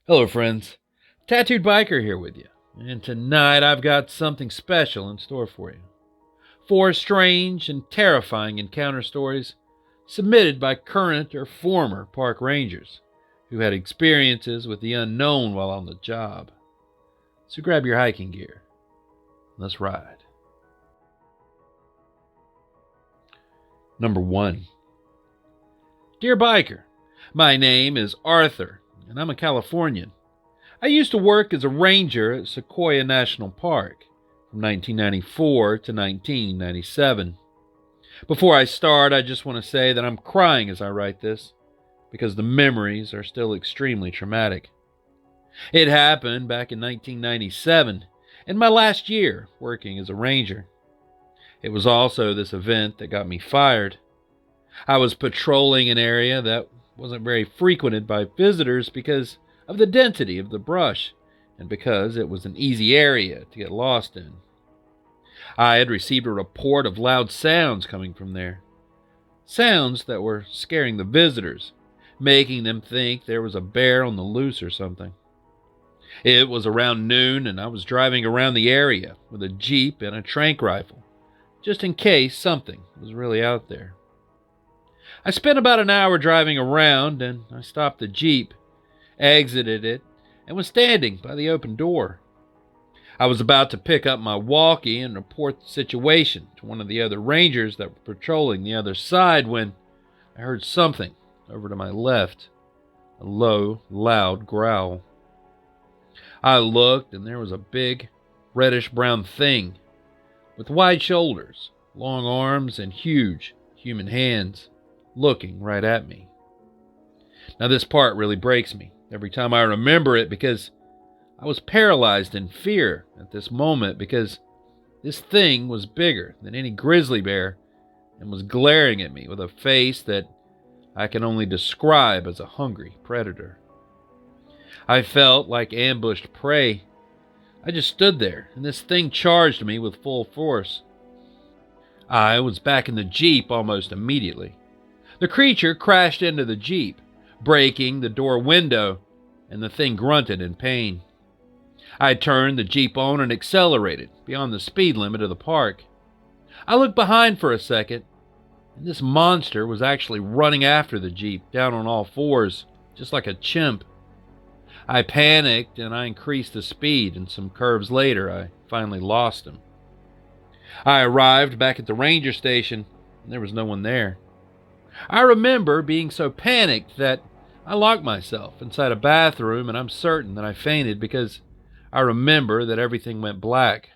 Hello, friends. Tattooed Biker here with you. And tonight I've got something special in store for you. 4 strange and terrifying encounter stories submitted by current or former park rangers who had experiences with the unknown while on the job. So grab your hiking gear. Let's ride. Number 1. Dear Biker, my name is Arthur, and I'm a Californian. I used to work as a ranger at Sequoia National Park from 1994 to 1997. Before I start, I just want to say that I'm crying as I write this because the memories are still extremely traumatic. It happened back in 1997, in my last year working as a ranger. It was also this event that got me fired. I was patrolling an area that wasn't very frequented by visitors because of the density of the brush and because it was an easy area to get lost in. I had received a report of loud sounds coming from there. Sounds that were scaring the visitors, making them think there was a bear on the loose or something. It was around noon and I was driving around the area with a Jeep and a tranq rifle, just in case something was really out there. I spent about an hour driving around and I stopped the Jeep, exited it, and was standing by the open door. I was about to pick up my walkie and report the situation to one of the other rangers that were patrolling the other side when I heard something over to my left, a low, loud growl. I looked and there was a big, reddish-brown thing with wide shoulders, long arms, and huge human hands looking right at me. Now this part really breaks me every time I remember it because I was paralyzed in fear at this moment because this thing was bigger than any grizzly bear and was glaring at me with a face that I can only describe as a hungry predator. I felt like ambushed prey. I just stood there and this thing charged me with full force. I was back in the Jeep almost immediately. The creature crashed into the Jeep, breaking the door window, and the thing grunted in pain. I turned the Jeep on and accelerated beyond the speed limit of the park. I looked behind for a second, and this monster was actually running after the Jeep down on all fours, just like a chimp. I panicked and I increased the speed, and some curves later I finally lost him. I arrived back at the ranger station, and there was no one there. I remember being so panicked that I locked myself inside a bathroom, and I'm certain that I fainted because I remember that everything went black.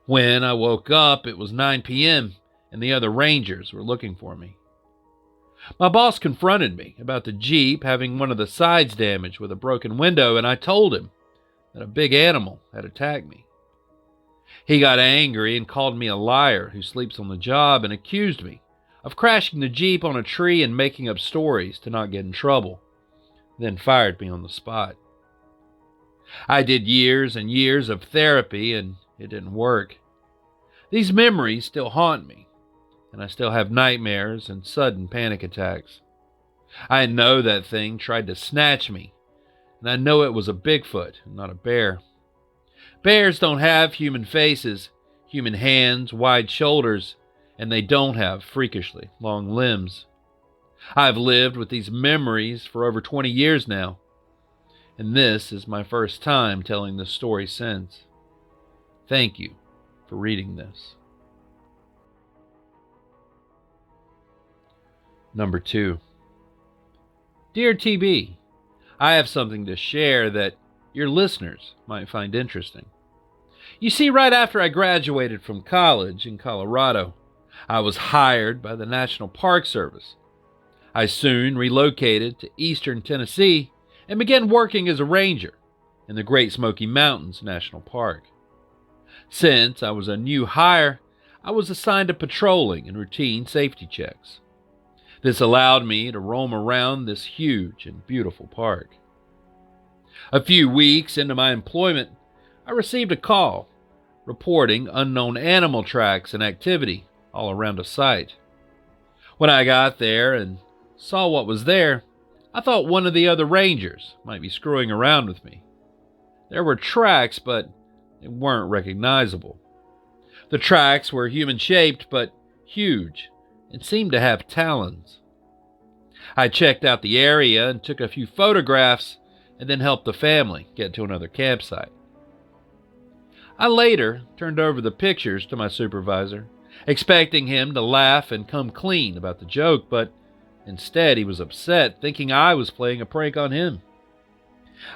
When I woke up, it was 9 p.m., and the other rangers were looking for me. My boss confronted me about the Jeep having one of the sides damaged with a broken window, and I told him that a big animal had attacked me. He got angry and called me a liar who sleeps on the job and accused me of crashing the Jeep on a tree and making up stories to not get in trouble, then fired me on the spot. I did years and years of therapy and it didn't work. These memories still haunt me, and I still have nightmares and sudden panic attacks. I know that thing tried to snatch me, and I know it was a Bigfoot and not a bear. Bears don't have human faces, human hands, wide shoulders, and they don't have freakishly long limbs. I've lived with these memories for over 20 years now, and this is my first time telling this story since. Thank you for reading this. Number 2. Dear TB, I have something to share that your listeners might find interesting. You see, right after I graduated from college in Colorado, I was hired by the National Park Service. I soon relocated to eastern Tennessee and began working as a ranger in the Great Smoky Mountains National Park. Since I was a new hire, I was assigned to patrolling and routine safety checks. This allowed me to roam around this huge and beautiful park. A few weeks into my employment, I received a call reporting unknown animal tracks and activity all around a site. When I got there and saw what was there, I thought one of the other rangers might be screwing around with me. There were tracks, but they weren't recognizable. The tracks were human-shaped, but huge, and seemed to have talons. I checked out the area and took a few photographs, and then helped the family get to another campsite. I later turned over the pictures to my supervisor, expecting him to laugh and come clean about the joke, but instead he was upset, thinking I was playing a prank on him.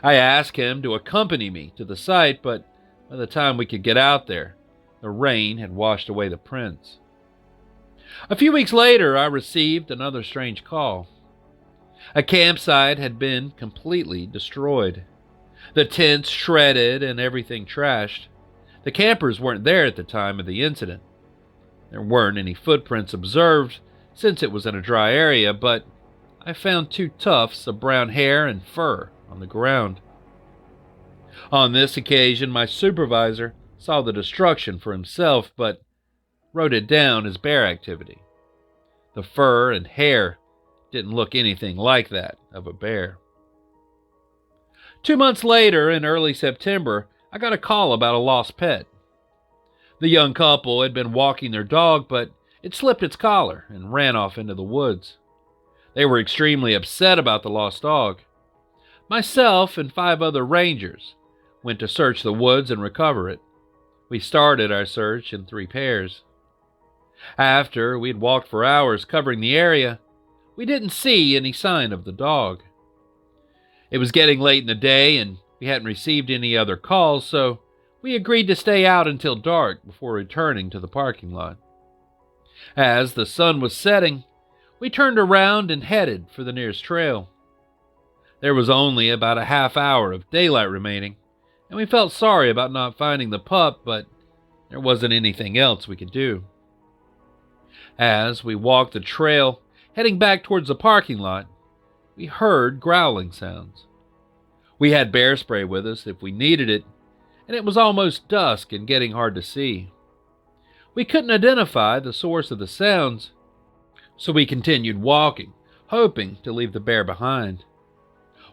I asked him to accompany me to the site, but by the time we could get out there, the rain had washed away the prints. A few weeks later, I received another strange call. A campsite had been completely destroyed. The tents shredded and everything trashed. The campers weren't there at the time of the incident. There weren't any footprints observed since it was in a dry area, but I found 2 tufts of brown hair and fur on the ground. On this occasion, my supervisor saw the destruction for himself, but wrote it down as bear activity. The fur and hair didn't look anything like that of a bear. 2 months later, in early September, I got a call about a lost pet. The young couple had been walking their dog, but it slipped its collar and ran off into the woods. They were extremely upset about the lost dog. Myself and 5 other rangers went to search the woods and recover it. We started our search in 3 pairs. After we'd walked for hours covering the area, we didn't see any sign of the dog. It was getting late in the day and we hadn't received any other calls, so we agreed to stay out until dark before returning to the parking lot. As the sun was setting, we turned around and headed for the nearest trail. There was only about a half hour of daylight remaining, and we felt sorry about not finding the pup, but there wasn't anything else we could do. As we walked the trail, heading back towards the parking lot, we heard growling sounds. We had bear spray with us if we needed it, and it was almost dusk and getting hard to see. We couldn't identify the source of the sounds, so we continued walking, hoping to leave the bear behind.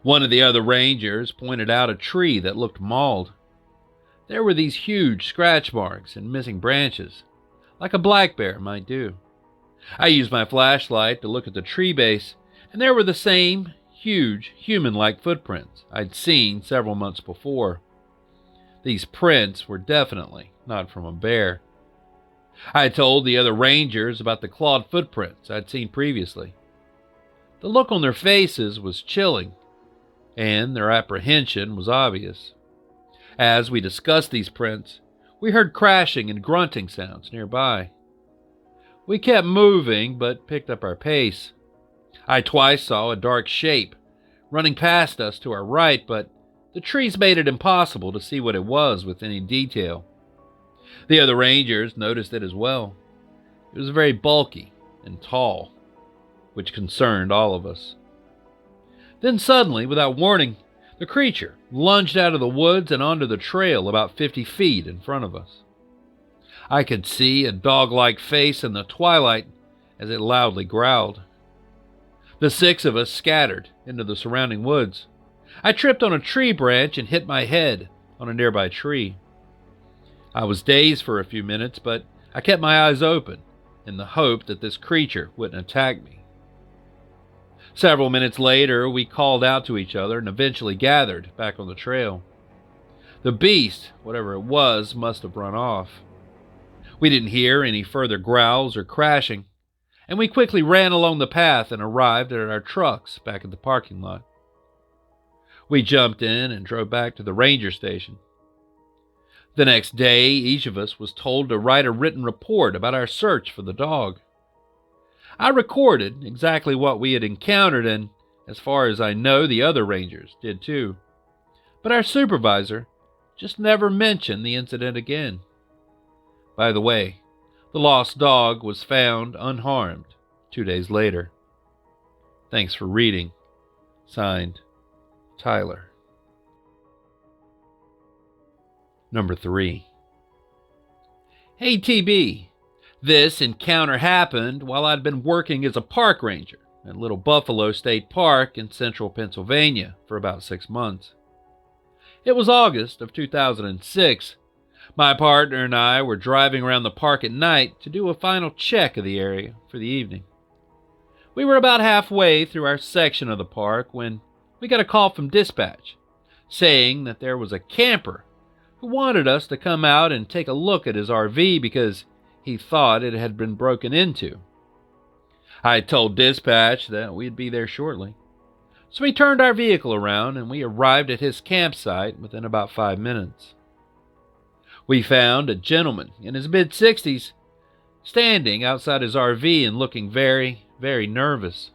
One of the other rangers pointed out a tree that looked mauled. There were these huge scratch marks and missing branches, like a black bear might do. I used my flashlight to look at the tree base, and there were the same huge human-like footprints I'd seen several months before. These prints were definitely not from a bear. I told the other rangers about the clawed footprints I'd seen previously. The look on their faces was chilling, and their apprehension was obvious. As we discussed these prints, we heard crashing and grunting sounds nearby. We kept moving, but picked up our pace. I twice saw a dark shape running past us to our right, but the trees made it impossible to see what it was with any detail. The other rangers noticed it as well. It was very bulky and tall, which concerned all of us. Then suddenly, without warning, the creature lunged out of the woods and onto the trail about 50 feet in front of us. I could see a dog-like face in the twilight as it loudly growled. The 6 of us scattered into the surrounding woods. I tripped on a tree branch and hit my head on a nearby tree. I was dazed for a few minutes, but I kept my eyes open in the hope that this creature wouldn't attack me. Several minutes later, we called out to each other and eventually gathered back on the trail. The beast, whatever it was, must have run off. We didn't hear any further growls or crashing, and we quickly ran along the path and arrived at our trucks back at the parking lot. We jumped in and drove back to the ranger station. The next day, each of us was told to write a written report about our search for the dog. I recorded exactly what we had encountered, and as far as I know, the other rangers did too. But our supervisor just never mentioned the incident again. By the way, the lost dog was found unharmed 2 days later. Thanks for reading. Signed, Tyler. Number 3. Hey TB, this encounter happened while I'd been working as a park ranger at Little Buffalo State Park in central Pennsylvania for about 6 months. It was August of 2006. My partner and I were driving around the park at night to do a final check of the area for the evening. We were about halfway through our section of the park when we got a call from dispatch saying that there was a camper who wanted us to come out and take a look at his RV because he thought it had been broken into. I told dispatch that we'd be there shortly. So we turned our vehicle around and we arrived at his campsite within about 5 minutes. We found a gentleman in his mid-60s standing outside his RV and looking very, very nervous.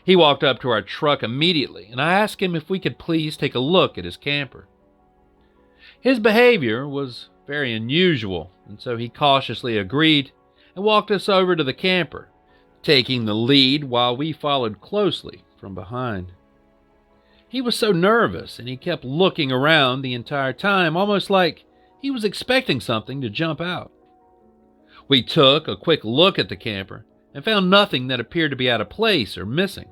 He walked up to our truck immediately and I asked him if we could please take a look at his camper. His behavior was very unusual, and so he cautiously agreed and walked us over to the camper, taking the lead while we followed closely from behind. He was so nervous and he kept looking around the entire time, almost like he was expecting something to jump out. We took a quick look at the camper and found nothing that appeared to be out of place or missing.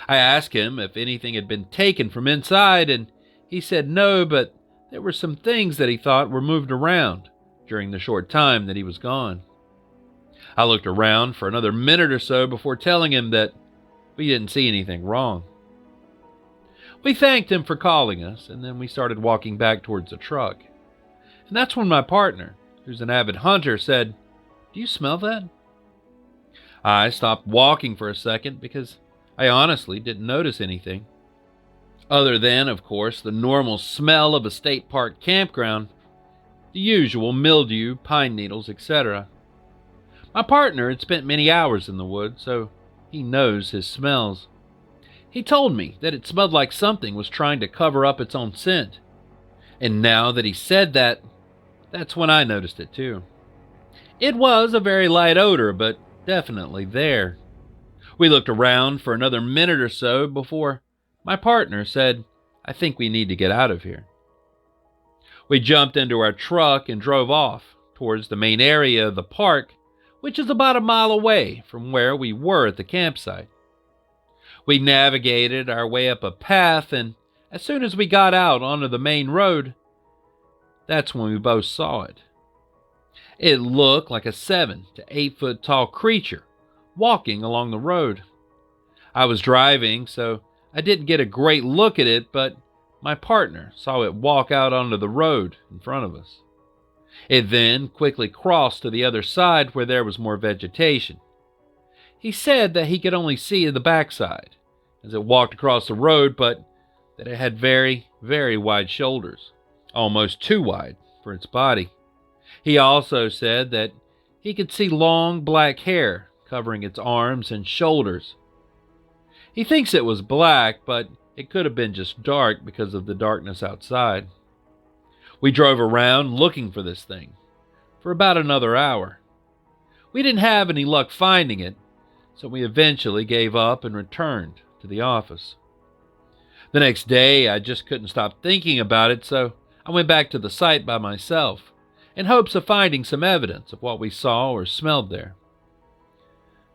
I asked him if anything had been taken from inside, and he said no, but there were some things that he thought were moved around during the short time that he was gone. I looked around for another minute or so before telling him that we didn't see anything wrong. We thanked him for calling us, and then we started walking back towards the truck. And that's when my partner, who's an avid hunter, said, "Do you smell that?" I stopped walking for a second because I honestly didn't notice anything, other than, of course, the normal smell of a state park campground, the usual mildew, pine needles, etc. My partner had spent many hours in the woods, so he knows his smells. He told me that it smelled like something was trying to cover up its own scent. And now that he said that, that's when I noticed it too. It was a very light odor, but definitely there. We looked around for another minute or so before my partner said, "I think we need to get out of here." We jumped into our truck and drove off towards the main area of the park, which is about a mile away from where we were at the campsite. We navigated our way up a path, and as soon as we got out onto the main road, that's when we both saw it. It looked like a 7 to 8 foot tall creature walking along the road. I was driving, so I didn't get a great look at it, but my partner saw it walk out onto the road in front of us. It then quickly crossed to the other side where there was more vegetation. He said that he could only see the backside as it walked across the road, but that it had very, very wide shoulders, almost too wide for its body. He also said that he could see long black hair covering its arms and shoulders. He thinks it was black, but it could have been just dark because of the darkness outside. We drove around looking for this thing for about another hour. We didn't have any luck finding it, so we eventually gave up and returned to the office. The next day, I just couldn't stop thinking about it, so I went back to the site by myself in hopes of finding some evidence of what we saw or smelled there,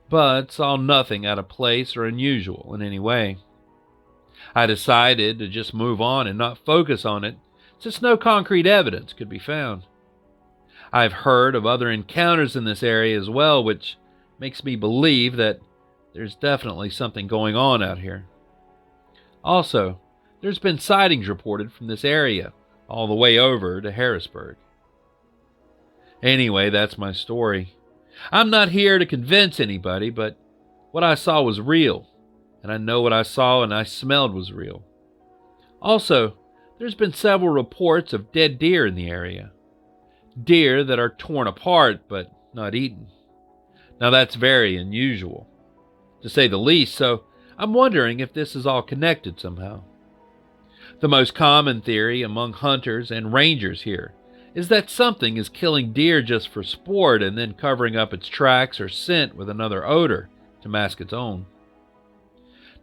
but saw nothing out of place or unusual in any way. I decided to just move on and not focus on it, since no concrete evidence could be found. I've heard of other encounters in this area as well, which makes me believe that there's definitely something going on out here. Also, there's been sightings reported from this area all the way over to Harrisburg. Anyway, that's my story. I'm not here to convince anybody, but what I saw was real, and I know what I saw and I smelled was real. Also, there's been several reports of dead deer in the area. Deer that are torn apart but not eaten. Now that's very unusual, to say the least, so I'm wondering if this is all connected somehow. The most common theory among hunters and rangers here is that something is killing deer just for sport and then covering up its tracks or scent with another odor to mask its own.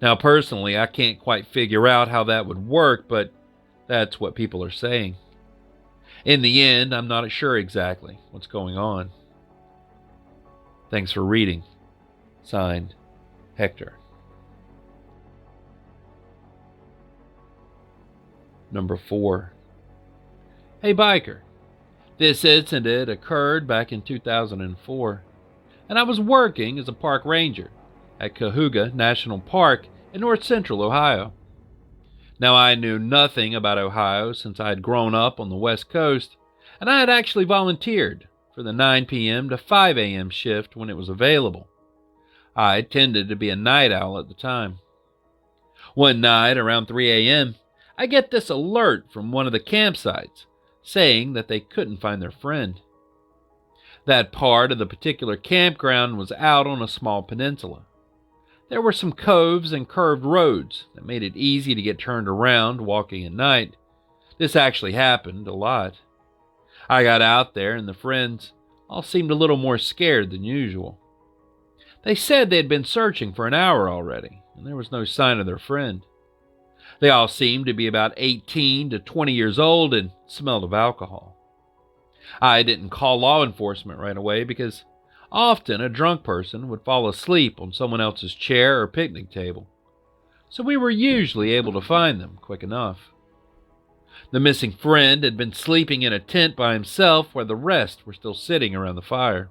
Now personally, I can't quite figure out how that would work, but that's what people are saying. In the end, I'm not sure exactly what's going on. Thanks for reading. Signed, Hector. Number 4. Hey biker, this incident occurred back in 2004, and I was working as a park ranger at Cahuga National Park in north central Ohio. Now, I knew nothing about Ohio since I had grown up on the West Coast, and I had actually volunteered for the 9 p.m. to 5 a.m. shift when it was available. I tended to be a night owl at the time. One night around 3 a.m., I get this alert from one of the campsites saying that they couldn't find their friend. That part of the particular campground was out on a small peninsula. There were some coves and curved roads that made it easy to get turned around walking at night. This actually happened a lot. I got out there and the friends all seemed a little more scared than usual. They said they had been searching for an hour already, and there was no sign of their friend. They all seemed to be about 18 to 20 years old and smelled of alcohol. I didn't call law enforcement right away because often a drunk person would fall asleep on someone else's chair or picnic table, so we were usually able to find them quick enough. The missing friend had been sleeping in a tent by himself while the rest were still sitting around the fire.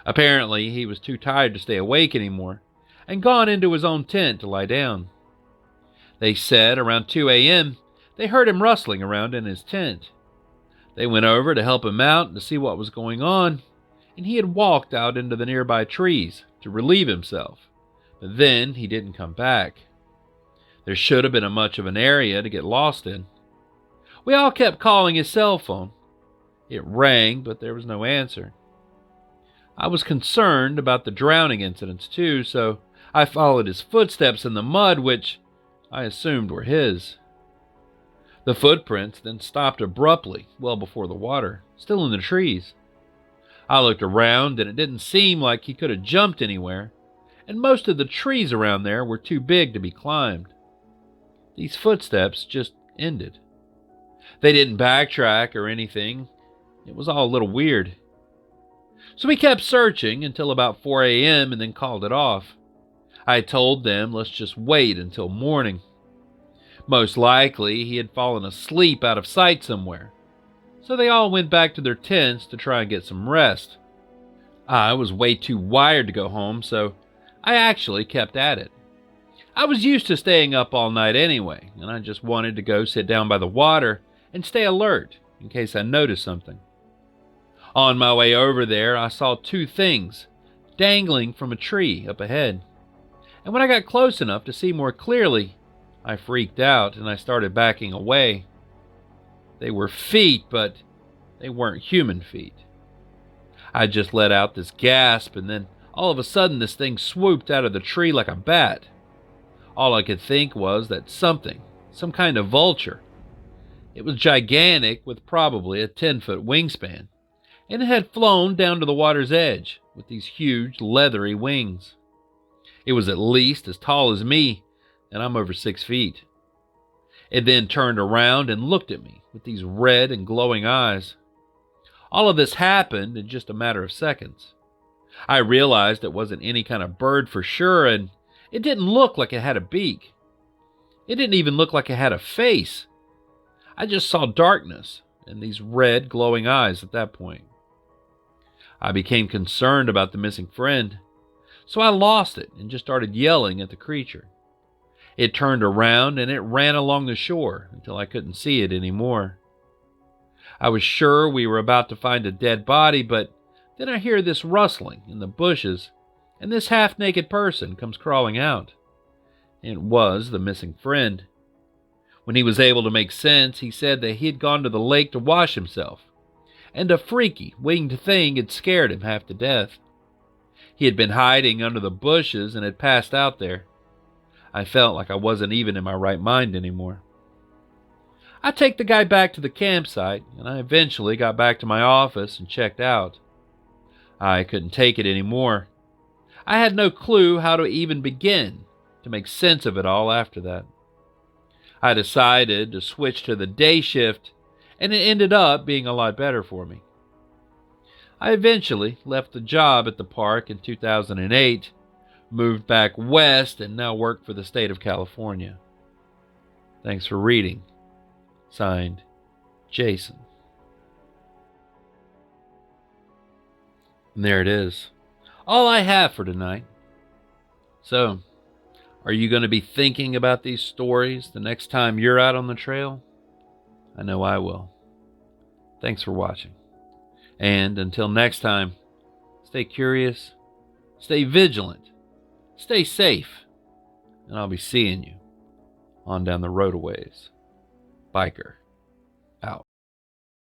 Apparently, he was too tired to stay awake anymore and gone into his own tent to lie down. They said around 2 a.m. they heard him rustling around in his tent. They went over to help him out and to see what was going on, and he had walked out into the nearby trees to relieve himself, but then he didn't come back. There should have been much of an area to get lost in. We all kept calling his cell phone. It rang, but there was no answer. I was concerned about the drowning incidents too, so I followed his footsteps in the mud, which I assumed were his. The footprints then stopped abruptly, well before the water, still in the trees. I looked around, and it didn't seem like he could have jumped anywhere, and most of the trees around there were too big to be climbed. These footsteps just ended. They didn't backtrack or anything. It was all a little weird. So we kept searching until about 4 a.m. and then called it off. I told them let's just wait until morning. Most likely he had fallen asleep out of sight somewhere, so they all went back to their tents to try and get some rest. I was way too wired to go home, so I actually kept at it. I was used to staying up all night anyway, and I just wanted to go sit down by the water and stay alert in case I noticed something. On my way over there, I saw 2 things dangling from a tree up ahead. And when I got close enough to see more clearly, I freaked out and I started backing away. They were feet, but they weren't human feet. I just let out this gasp, and then all of a sudden this thing swooped out of the tree like a bat. All I could think was that something, some kind of vulture. It was gigantic with probably a 10-foot wingspan, and it had flown down to the water's edge with these huge leathery wings. It was at least as tall as me, and I'm over 6 feet. It then turned around and looked at me with these red and glowing eyes. All of this happened in just a matter of seconds. I realized it wasn't any kind of bird for sure, and it didn't look like it had a beak. It didn't even look like it had a face. I just saw darkness and these red glowing eyes at that point. I became concerned about the missing friend, so I lost it and just started yelling at the creature. It turned around and it ran along the shore until I couldn't see it anymore. I was sure we were about to find a dead body, but then I hear this rustling in the bushes, and this half-naked person comes crawling out. It was the missing friend. When he was able to make sense, he said that he had gone to the lake to wash himself, and a freaky, winged thing had scared him half to death. He had been hiding under the bushes and had passed out there. I felt like I wasn't even in my right mind anymore. I take the guy back to the campsite, and I eventually got back to my office and checked out. I couldn't take it anymore. I had no clue how to even begin to make sense of it all after that. I decided to switch to the day shift, and it ended up being a lot better for me. I eventually left the job at the park in 2008, moved back west, and now work for the state of California. Thanks for reading. Signed, Jason. And there it is. All I have for tonight. So, are you going to be thinking about these stories the next time you're out on the trail? I know I will. Thanks for watching. And until next time, stay curious, stay vigilant, stay safe, and I'll be seeing you on down the road a ways. Biker.